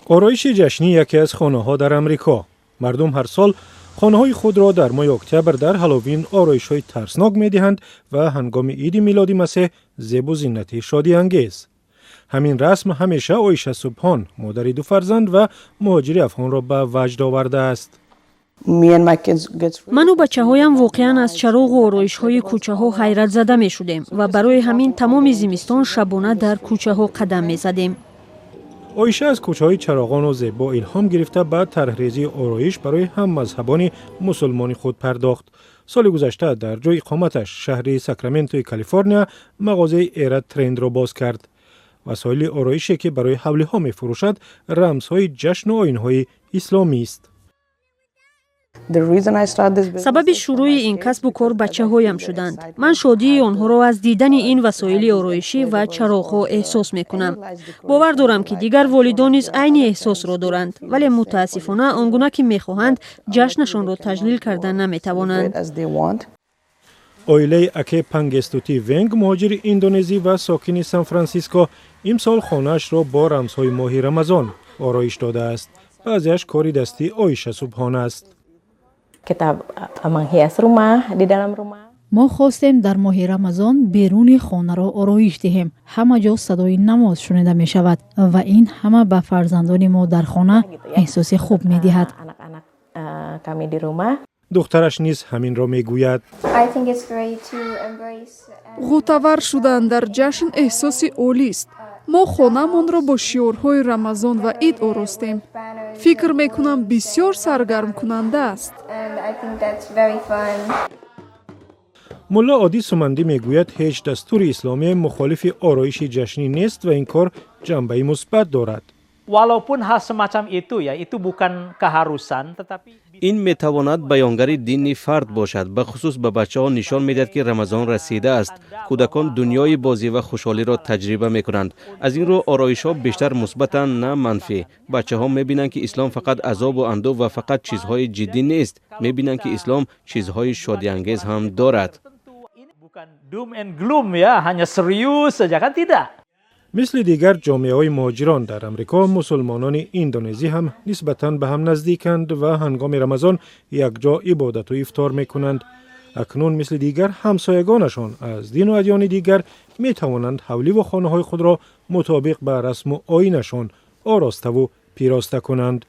آرایش جشنی یکی از خانه‌ها در امریکا. مردم هر سال خانه‌های خود را در ماه اکتبر در هالووین آرایش‌های ترسناک می‌دهند و هنگام عید میلاد مسیح زیب و زینت شادی انگیز. همین رسم همیشه عایشه سبحان، مادر دو فرزند و مهاجر افغان را به وجد آورده است. من و بچه‌هایم واقعاً از چراغ و آرایش‌های کوچه‌ها حیرت زده می‌شدیم و برای همین تمام زمستان شبانه در کوچه‌ها قدم می‌زدیم. عایشه از کوچه‌های چراغان و زیبا الهام گرفته به طرح‌ریزی آرایش برای هم مذهبان مسلمان خود پرداخت. سال گذشته در جای اقامتش شهر ساکرامنتو کالیفرنیا مغازه ایرت ترند را باز کرد. وسایل آرایشی که برای حوله می فروشد رمزهای جشن و آیین‌های اسلامی است. سبب شروع این کسب و کار بچه‌هایم شدند. من شادی آنها را از دیدن این وسایل آرایشی و چراغ‌ها احساس می‌کنم. باور دارم که دیگر والدان نیز عین احساس را دارند، ولی متاسفانه آنگونه که می‌خواهند جشنشان را تجلیل کردن نمی‌توانند. اویلی اکی پنگستوتی ونگ مهاجر اندونزی و ساکن سان فرانسیسکو امسال خانه‌اش را با رمزهای ماه رمضان آرایش داده است. بعضیش کاری دستی عایشه سبحان است. ما خواستیم در ماه رمضان بیرون خانه را آرایش دهیم. همه جا صدای نماز شنیده می شود و این همه به فرزندان ما در خانه احساس خوب می دهد. دخترش نیز همین را می گوید. غوطه‌ور شدن در جشن احساسی عالی است. ما خانه‌مان را با شیارهای رمضان و عید آراستیم. فکر می‌کنم بسیار سرگرم کننده است. ملا عادی سمندی میگوید هیچ دستور اسلامی مخالف آرایش جشنی نیست و این کار جنبه مثبت دارد. Walaupun hal semacam itu ya, itu bukan keharusan tetapi این میتواند بیانگر دین فرد باشد. به خصوص به بچه‌ها نشان میدهد که رمضان رسیده است. کودکان دنیای بازی و خوشحالی را تجربه میکنند. از این رو آرایش‌ها بیشتر مثبتند نه منفی. بچه‌ها میبینند که اسلام فقط عذاب و اندوه و فقط چیزهای جدی نیست. میبینند که اسلام چیزهای شادی انگیز هم دارد. bukan doom and gloom ya, hanya serius saja kan tidak. مثل دیگر جامعه‌های مهاجران در امریکا مسلمانان اندونزی هم نسبتاً به هم نزدیکند و هنگام رمضان یکجا عبادت و افطار میکنند. اکنون مثل دیگر همسایگانشان از دین و ادیان دیگر می توانند حولی و خانه‌های خود را مطابق به رسم و آیینشان آراسته و پیراسته کنند.